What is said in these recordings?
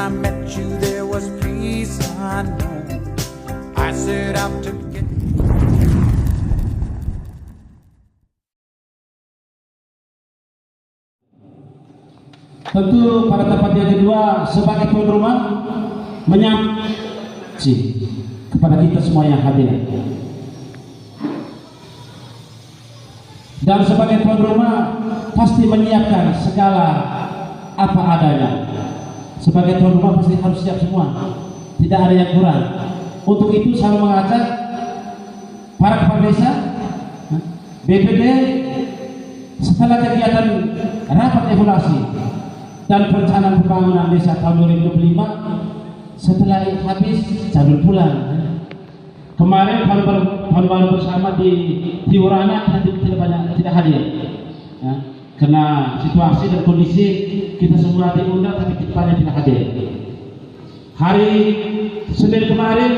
I met you there was peace unknown. I set out to get. Tentu pada tempat yang kedua sebagai tuan rumah menyampaikan kepada kita semua yang hadir. Dan sebagai tuan rumah pasti menyiapkan segala apa adanya. Sebagai tuan rumah pasti harus siap semua, tidak ada yang kurang. Untuk itu saya mengajak para kepala desa, BPD setelah kegiatan rapat evaluasi dan perencanaan pembangunan desa tahun 2025, setelah habis jalur pulang. Kemarin tahun baru bersama di Tiurana tidak hadir, ya, karena situasi dan kondisi kita semua diundang tapi banyak tidak hadir. Hari Senin kemarin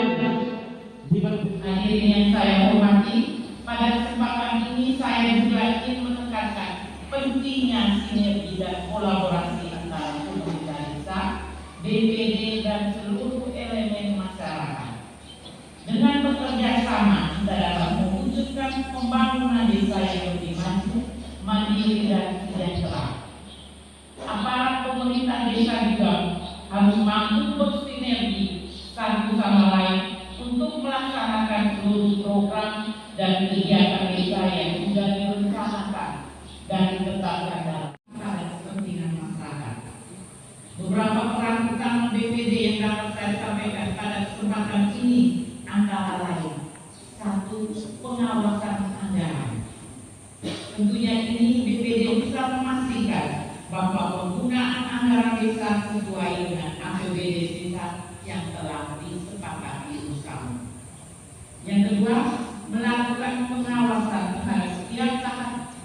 hadirin yang saya hormati, pada kesempatan ini saya juga ingin menekankan pentingnya sinergi dan kolaborasi antara pemerintah desa, BPD dan seluruh elemen masyarakat. Dengan bekerja sama kita dapat mewujudkan pembangunan desa yang lebih maju, mandiri dan sejahtera. Aparat pemerintah desa juga harus mampu bersinergi satu sama lain untuk melaksanakan seluruh program dan kegiatan desa yang sudah direncanakan dan ditetapkan dalam kepentingan masyarakat. Beberapa peran utama BPD yang dapat saya sampaikan pada kesempatan ini antara lain: 1. Pengawasan anggaran. Tentunya ini BPD bisa memastikan bahwa penggunaan anggaran desa sesuai dengan APBD desa yang telah disepakati bersama. Yang kedua, melakukan pengawasan terhadap setiap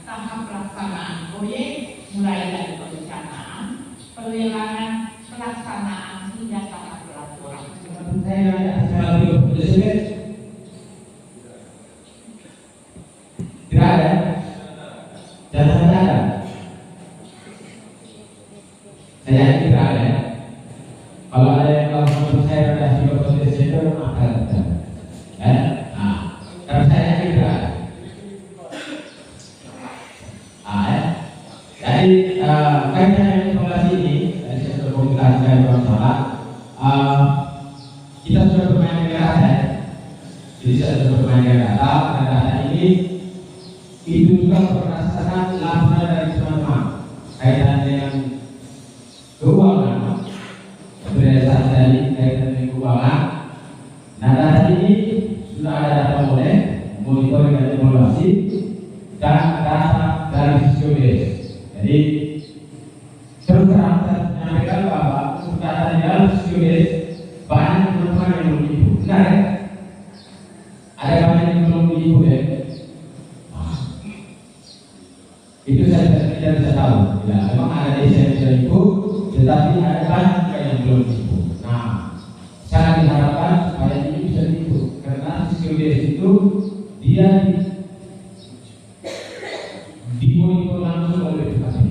tahap pelaksanaan proyek, mulai dari perencanaan, pelelangan, pelaksanaan hingga tahap pelaporan. tidak ada, jangan ada. Saya tidak ada. Kalau ada yang langsung saya ada di posisi itu akan ada. Tapi saya tidak ada. Jadi kaitan informasi ini, saya sudah komunikasikan dengan salah. Kita sudah bermain dengan data, jadi saya sudah bermain dengan data. Dan data ini itu juga berdasarkan laporan dari teman-teman kaitan dengan keuangan, berdasarkan dari kaitan dengan keuangan. Nah, data ini sudah ada data monitoring dan evaluasi dan data dari Fisiodes. Jadi terus terang saya menyampaikan bahwa untuk data di dalam Fisiodes banyak teman-teman yang belum ibu. Benar ya? Ada banyak yang belum ibu ya? Itu saya tidak bisa tahu. Ya, memang ada desa yang bisa ibu, tetapi ada banyak juga yang belum ibu. Nah, saya diharapkan supaya ini bisa ibu, karena Fisiodes itu dia dimonitor langsung oleh BPKP,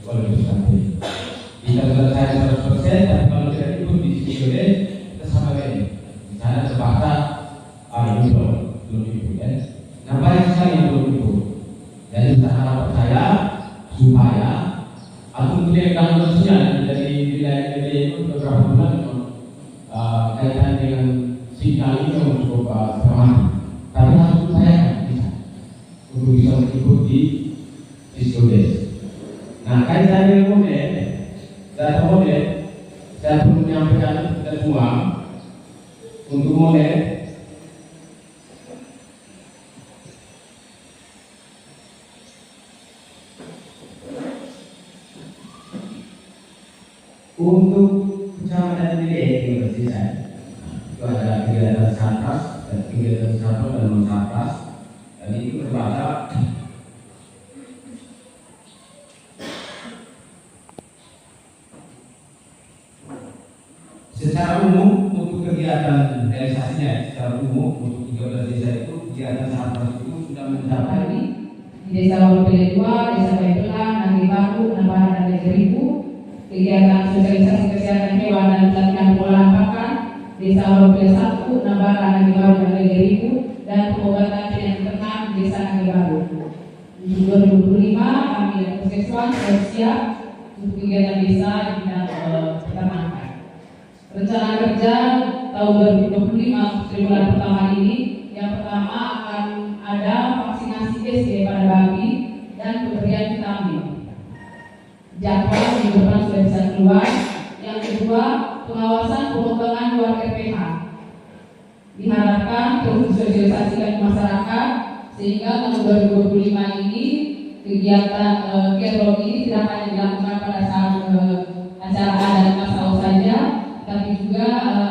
oleh BPKP. Kita selesai 100%, tapi kalau tidak ikut di Fisiodes, kita sama lagi. Misalnya sebatas ini belum ibu ya. Nah, banyak sekali yang belum ibu. Jadi harapan saya supaya atau kemudian gangguannya dari wilayah itu beberapa bulan kaitan dengan sinyal ini untuk teman. Tapi harus upayakan bisa untuk bisa mengikuti Fisiodes. Nah, kaitan dengan model, data model, saya perlu menyampaikan kita semua untuk model. Untuk kecamatan ini itu ada kegiatan satgas dan kegiatan satgas dan non satgas, dan itu berbeda. Secara umum untuk kegiatan realisasinya, secara umum untuk 13 desa itu kegiatan satgas itu sudah mencapai di Desa Walu Pele 2, Desa Baitulan, Nanggi Baru, Nambahan dan Negeribu, kegiatan sosialisasi kesehatan hewan dan pelatihan pengolahan pakan Desa Warumpil 1, Nabara, Nagi Baru, dan Legeribu, dan pengobatan penyakit ternak Desa Nagi Baru. Untuk 2025 kami dan Puskesmas siap untuk kegiatan desa di bidang peternakan. Rencana kerja tahun 2025 triwulan pertama ini, yang pertama akan ada vaksinasi BCG pada babi dan pemberian vitamin. Jadwal minggu depan sudah bisa keluar. Yang kedua, pengawasan pengembangan luar RPH. Diharapkan terus disosialisasikan ke masyarakat sehingga tahun 2025 ini kegiatan Kerlog ini tidak hanya dilakukan pada saat acara adat masal saja, tapi juga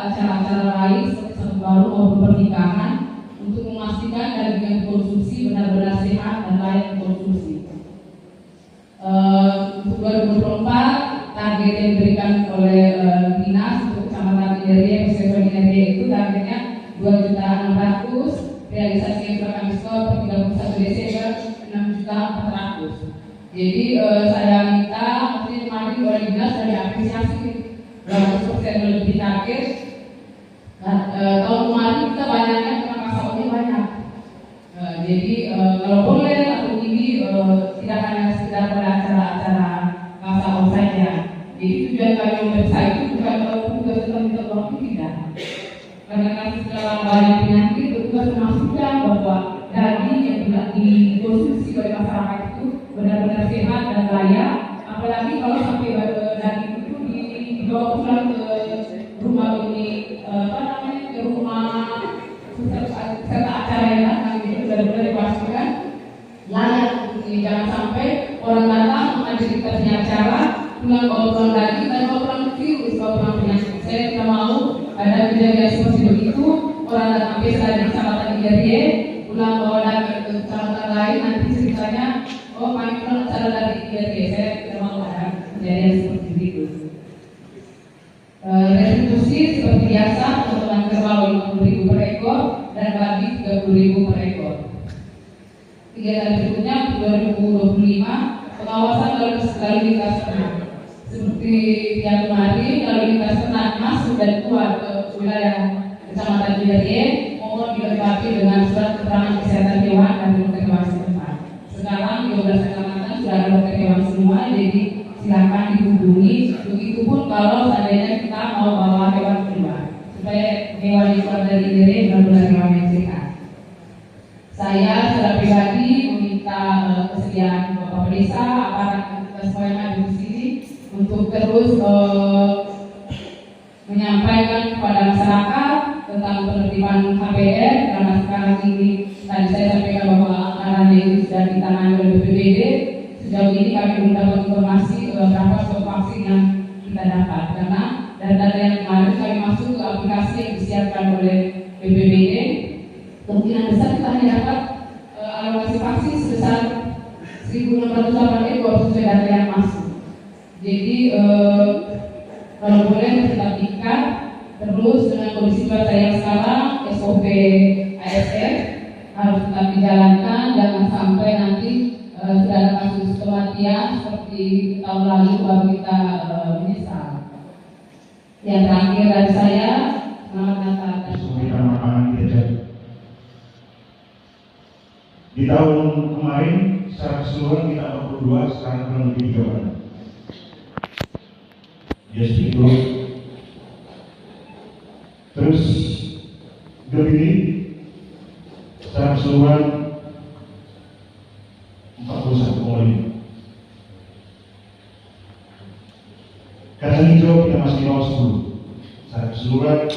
acara-acara lain seperti satu baru maupun pernikahan untuk memastikan daging konsumsi benar-benar sehat dan layak konsumsi. Untuk 2024 target yang diberikan oleh dinas untuk kecamatan Gineria, Puskesmas Gineria itu targetnya 2.600.000, realisasi yang telah kami skor per 31 Desember 6.400.000. Jadi saya minta mesti kemarin oleh dinas dari apresiasi 100% lebih target. Tahun kemarin kita banyaknya karena kasaunya banyak. Jadi kalau boleh atau ini tidak hanya sekedar pada acara-acara kasau saja. Jadi tujuan kami memeriksa itu bukan tugas kita waktu tidak. Karena setelah banyak penyakit, tugas memastikan bahwa daging yang tidak dikonsumsi oleh masyarakat itu benar-benar sehat dan layak. Apalagi kalau sampai daging itu dibawa pulang ke rumah ini, ke rumah serta acara yang datang itu benar-benar dipastikan layak. Jangan sampai orang datang mengajak kita punya acara pulang bawa pulang daging dan bawa pulang virus, bawa pulang penyakit. Saya tidak mau ada kejadian seperti begitu. Orang datang biasa di kecamatan Gineria pulang bawa daging ke kecamatan lain, nanti ceritanya oh kami pulang acara dari Gineria. Saya tidak mau ada kejadian seperti itu. Restitusi seperti biasa potongan kerbau 50.000 per ekor dan babi 30.000 per ekor. Kegiatan berikutnya 2025 pengawasan lalu lintas ternak. Seperti yang kemarin lalu lintas ternak masuk dan keluar ke wilayah kecamatan Gineria mohon dilengkapi dengan surat keterangan kesehatan hewan dan dokter hewan setempat. Sekarang 12 kecamatan sudah ada dokter hewan semua, jadi silakan dihubungi. Begitupun kalau seandainya kita mau bawa hewan keluar, supaya hewan yang keluar dari Gineria benar-benar hewan yang sehat. Saya secara pribadi meminta kesediaan Bapak Desa, aparat kita semua yang ada di sini untuk terus menyampaikan kepada masyarakat tentang penertiban KPR, karena sekarang ini tadi saya sampaikan bahwa anggarannya itu sudah ditangani oleh BPBD. Sejauh ini kami belum dapat informasi berapa stok vaksin yang kita dapat, karena dari data yang kemarin kami masuk ke aplikasi yang disiapkan oleh BPBD. Kemungkinan besar kita hanya dapat alokasi vaksin sebesar 1.608 ekor sesuai data yang masuk. Jadi kalau boleh tetap tingkat terus dengan kondisi cuaca yang sekarang, SOP ASF harus tetap dijalankan, jangan sampai nanti sudah ada kasus kematian seperti tahun lalu baru kita menyesal. Yang terakhir dari saya, selamat Natal dan di tahun kemarin secara keseluruhan kita 42, sekarang kurang lebih 3 bulan. Just itu. Terus ini secara keseluruhan 41,5. Kacang hijau kita masih di bawah 10. Secara keseluruhan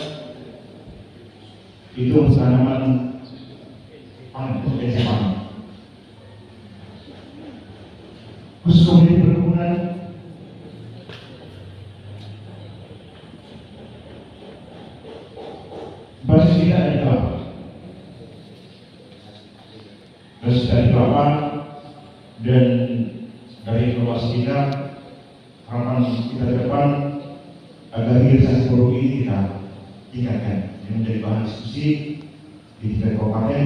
itu tanaman potensi pangan. Khusus komoditi perkebunan basis kita ada di kelapa. Basis dari kelapa dan dari evaluasi kita, harapan kita ke depan agar hilirisasi produk ini kita tingkatkan, yang menjadi bahan diskusi di tingkat kabupaten.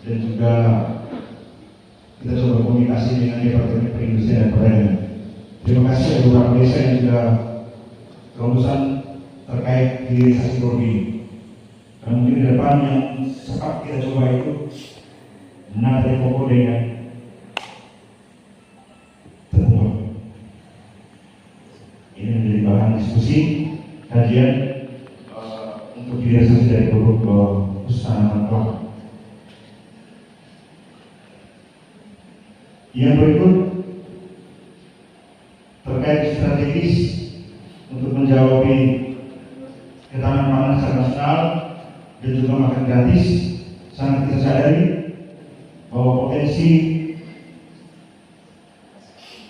Dan juga kita coba komunikasi dengan Departemen Perindustrian dan Perdagangan Terima kasih ada beberapa desa yang sudah kelulusan terkait hilirisasi produk ini. Karena mungkin di depan yang sempat kita coba itu menata pokok dengan terbuang. Ini menjadi bahan diskusi kajian untuk hilirisasi dari produk khusus tanaman kelapa. Yang berikut terkait strategis untuk menjawab ketahanan pangan secara nasional dan juga makan gratis. Sangat kita sadari bahwa potensi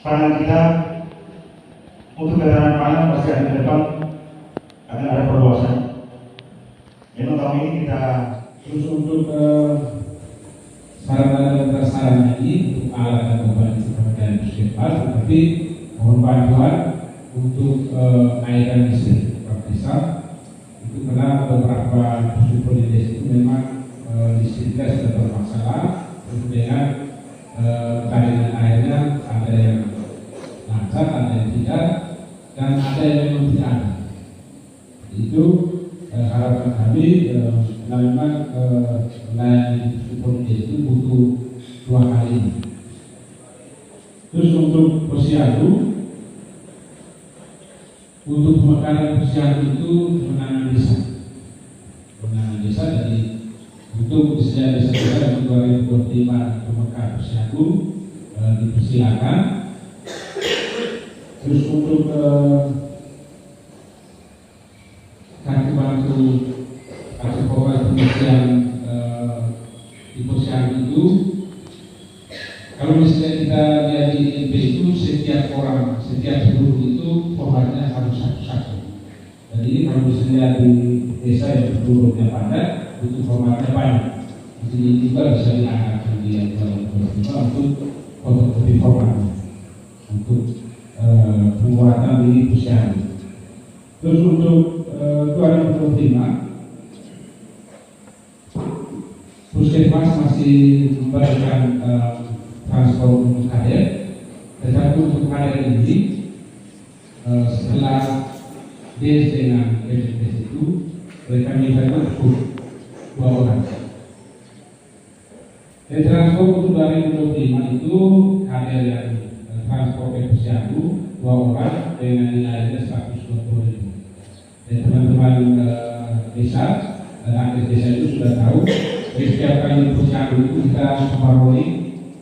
pangan kita untuk ketahanan pangan pasti akan ke depan akan ada perluasan. Memang tahun ini kita terus untuk sarana dan prasarana ini untuk alat dan obat dan puskesmas, tetapi mohon bantuan untuk air dan listrik bisa itu karena beberapa super di desa itu memang listriknya sudah bermasalah, dengan talian airnya ada yang lancar, ada yang tidak, dan ada yang memang tidak ada. Itu harapan kami memang melayani super itu butuh 2 kali. Terus untuk posyandu, untuk pemekaran posyandu itu kemenangan desa, jadi untuk disediakan desa kita yang 2025 pemekar posyandu dipersilakan. Terus untuk kartu bantu kartu pokok pengisian di posyandu itu, kalau misalnya kita lihat di INP itu setiap seluruh itu formatnya harus satu-satu. Jadi kalau misalnya di desa yang seluruhnya padat, itu formatnya banyak. Jadi juga bisa diangkat di untuk fotokopi formatnya untuk pembuatan di posyandu. Terus untuk 2025 puskesmas masih memberikan transport untuk kader, tetapi untuk kader ini setelah des dengan BPS itu mereka minta cukup 2 orang. Dan transport untuk 2025 itu kader yang transport posyandu 2 orang dengan nilainya 120.000. Dan teman-teman desa dan desa itu sudah tahu, setiap kali posyandu itu kita memperoleh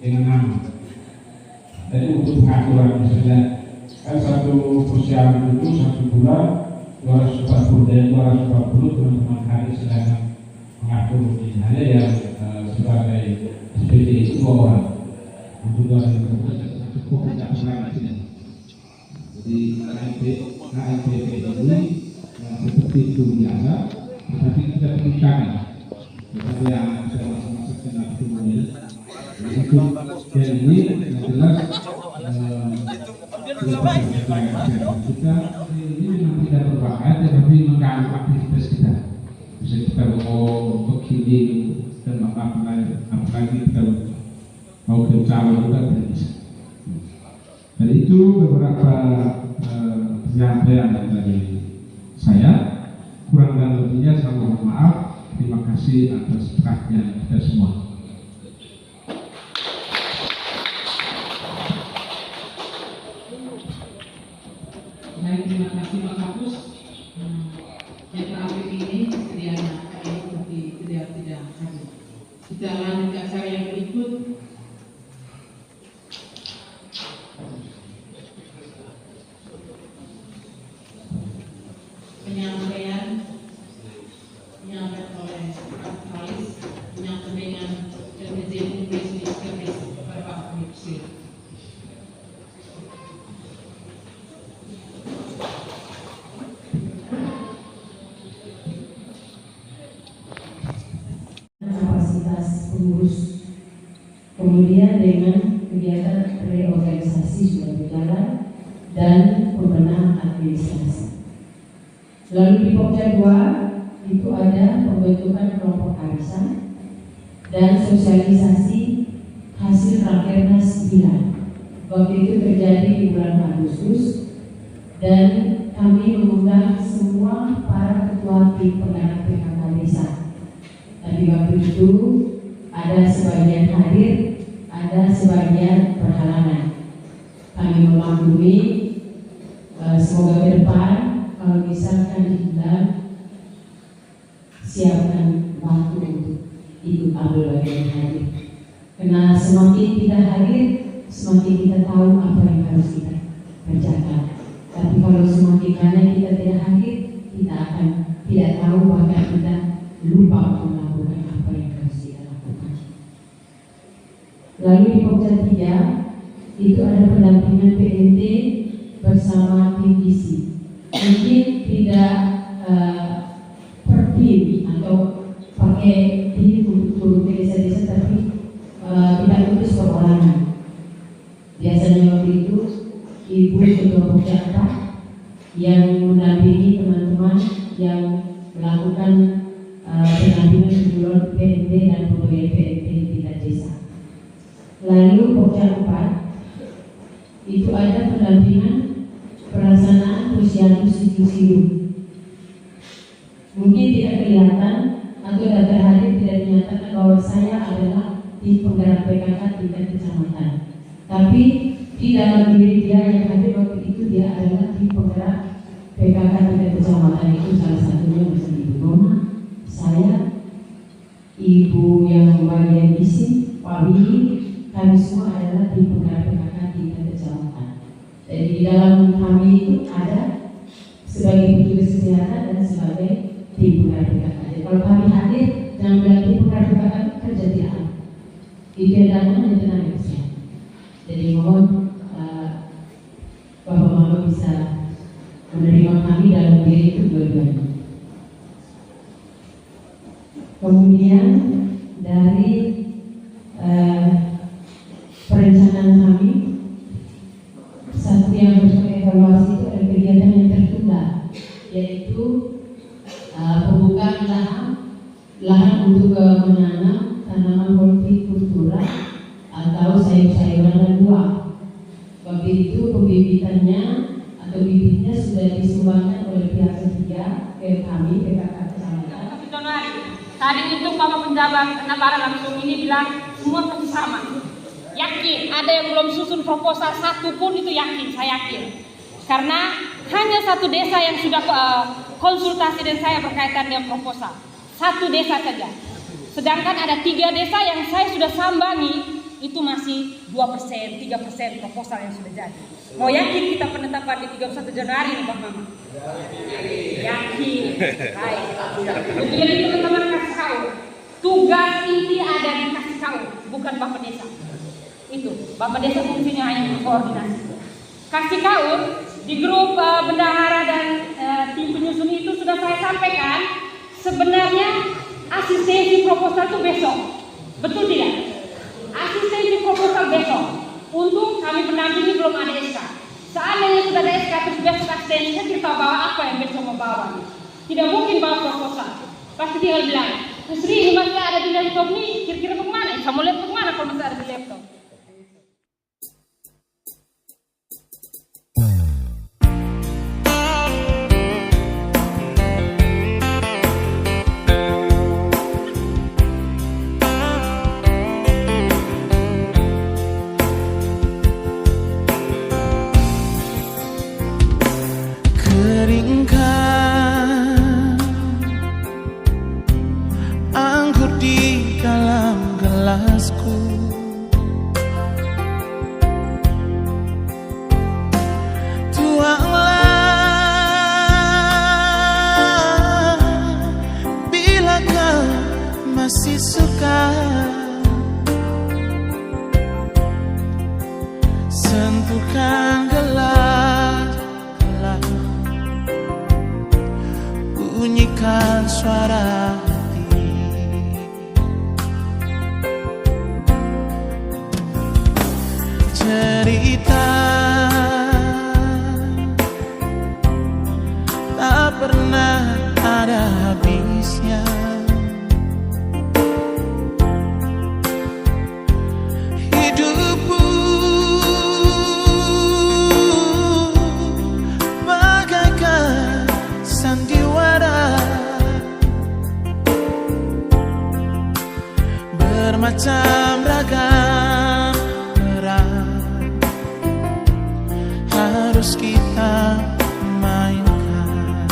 dengan nama. Jadi untuk pengaturan misalnya kan satu posyandu itu 1 bulan 240 dan 240 teman-teman kami sedang mengatur ini. Hanya yang sebagai SPT itu 2 orang. Untuk 2 cukup tidak pernah di sini. Jadi KNPP ini seperti itu biasa, tetapi kita perlukan tetapi yang sudah masuk ke dalam tubuh ini. Dan ini yang jelas kita ini memang tidak berbahaya, tetapi mengganggu aktivitas kita. Bisa kita mau untuk healing dan apalagi kita mau ke Jawa juga tidak bisa. Dan itu beberapa penyampaian dari saya. Kurang dan lebihnya saya mohon maaf. Terima kasih atas perhatian kita semua. Baik, terima kasih Pak Kapus. Yang terakhir ini sedianya tapi beliau tidak hadir. Kita lanjut ke acara yang berikut. Penyampaian oleh Pak Kalis menyangkut dengan Dirjen Bisnis Service Bapak Mipsi. Kapasitas pengurus, kemudian dengan kegiatan reorganisasi sudah berjalan dan pembenahan administrasi. Lalu di Pokja 2 itu ada pembentukan kelompok arisan dan sosialisasi hasil rakernas bilan Waktu itu terjadi di bulan Agustus dan kami mengundang semua para ketua tim penggerak PKK desa. Tapi waktu itu ada sebagian hadir, ada sebagian berhalangan. Kami memaklumi, semoga ke depan kalau misalkan diundang, siapkan waktu untuk ikut ambil bagian hadir. Karena semakin kita hadir, semakin kita tahu apa yang harus kita kerjakan. Tapi kalau semakin banyak kita tidak hadir, kita akan tidak tahu, bahkan kita lupa untuk melakukan apa yang harus kita lakukan. Lalu di Pokja 3 itu ada pendampingan PNT bersama tim visi. Mungkin tidak per tim atau pakai tim untuk turun ke desa-desa, tapi kita utus perorangan. Biasanya waktu itu Ibu Ketua Pokja 4 yang mendampingi teman-teman yang melakukan pendampingan sebelum PNT dan pemberian PNT di tingkat desa. Lalu Pokja 4 itu ada pendampingan pelaksanaan Pusianus Situ. Mungkin tidak kelihatan atau data hadir tidak dinyatakan bahwa saya adalah tim penggerak PKK tingkat kecamatan. Tapi di dalam diri dia yang hadir waktu itu, dia adalah tim penggerak PKK tingkat kecamatan. Itu salah satunya bersama Ibu Roma, saya, Ibu yang bagian isi, Pak Willy, kami semua adalah tim penggerak PKK tingkat kecamatan. Jadi di dalam kami itu ada sebagai petugas kesehatan dan sebagai tim penggerak PKK. Jadi kalau kami hadir, jangan bilang tim penggerak PKK kerja tidak ada. Itiadannya hanya tenaga kesehatan. Jadi mohon Bapak-Bapak bisa menerima kami dalam diri itu dua-duanya. Kemudian dari perencanaan kami, satu yang harus evaluasi itu ada kegiatan yang tertunda, yaitu pembukaan lahan untuk menanam tanaman hortikultura atau sayur-sayuran dan buah. Waktu itu pembibitannya atau bibitnya sudah disumbangkan oleh pihak ketiga ke kami PKK kecamatan. Tadi itu Bapak penjabat Nabara langsung ini bilang semua pasti sama. Yakin ada yang belum susun proposal satu pun, itu yakin, saya yakin. Karena hanya satu desa yang sudah konsultasi dan saya berkaitan dengan proposal. Satu desa saja. Sedangkan ada 3 desa yang saya sudah sambangi, itu masih 2%, 3% proposal yang sudah jadi. Mau yakin kita penetapan di 31 Januari nih Pak Mama? Yakin. Baik. Jadi teman-teman kasih tahu, tugas inti ada di kasih tahu, bukan Bapak Desa. Itu Bapak Desa fungsinya hanya koordinasi. Kasih tahu di grup bendahara dan tim penyusun itu sudah saya sampaikan, sebenarnya asistensi proposal itu besok, betul tidak? Asistensi proposal besok. Untuk kami pendampingi belum ada SK. Seandainya sudah ada SK terus besok asistensinya kita bawa apa yang besok mau bawa? Tidak mungkin bawa proposal. Pasti tinggal bilang, Sri ini masih ada di laptop nih, kira-kira kemana? Saya mau lihat kemana kalau masih ada di laptop. Keringkan anggur di dalam gelasku, tuanglah bila kau masih suka, sentuhkan gelas, bunyikan suara hati. Cerita tak pernah ada habisnya. Hidupku harus kita mainkan.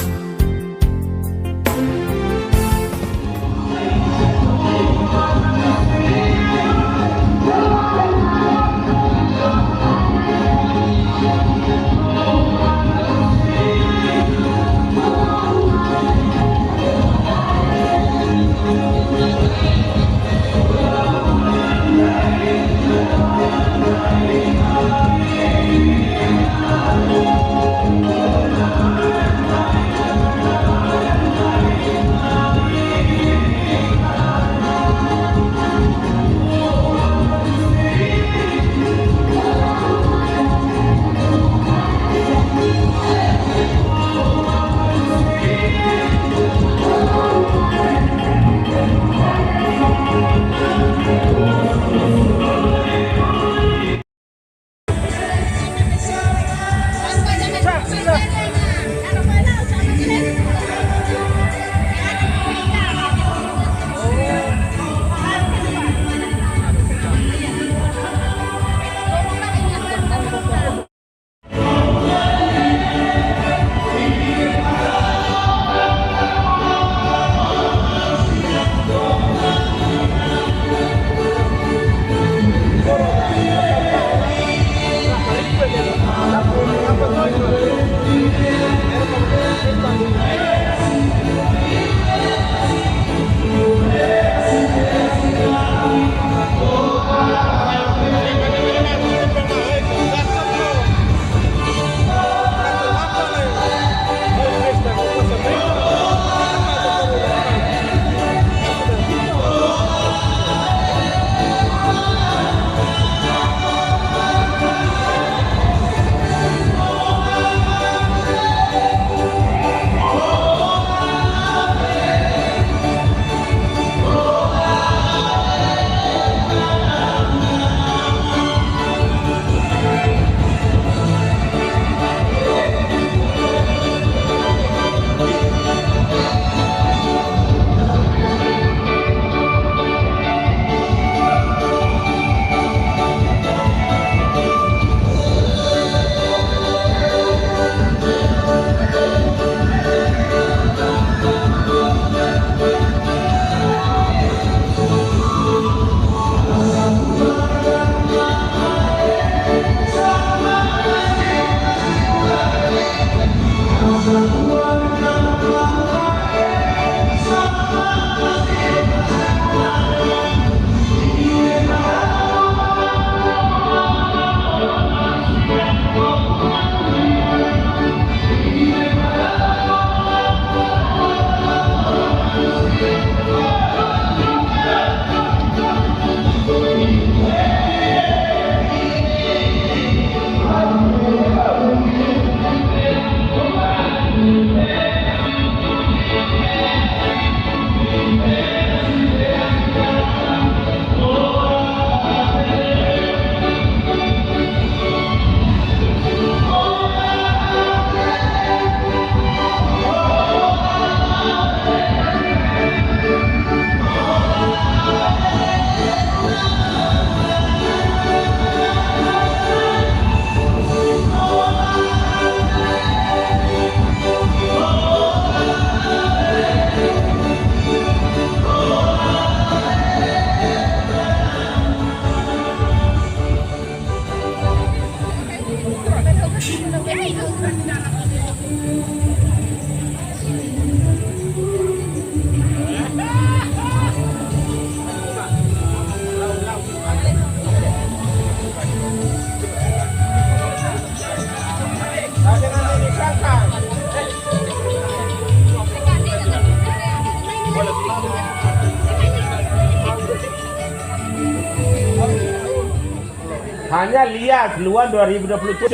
Hanya lihat keluar 2027.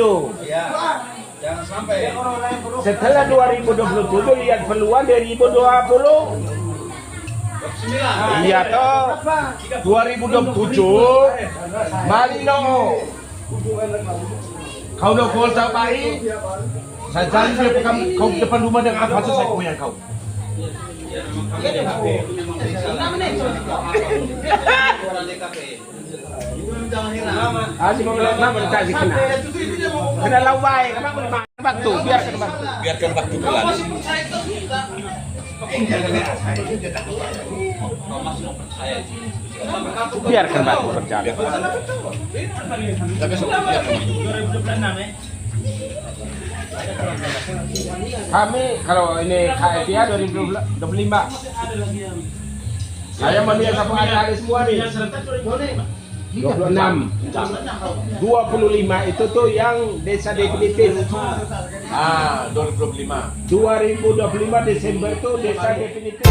Ya, jangan sampai. Setelah 2027 lihat peluang 2020. Iya toh. 2027 Bali no. Kau udah gol tak baik. Saya janji kau depan rumah dan apa saja saya koyak kau. Asik mau nama dikasih kena. Kena lawai, kenapa boleh bantu? Biarkan bantu. Biarkan waktu berlalu. Biarkan bantu berjalan. Tapi Kami kalau ini KFIA 2025. Saya melihat apa ada semua nih. 26, 25 itu tuh yang desa definitif. 2025. 2025 Desember itu desa definitif.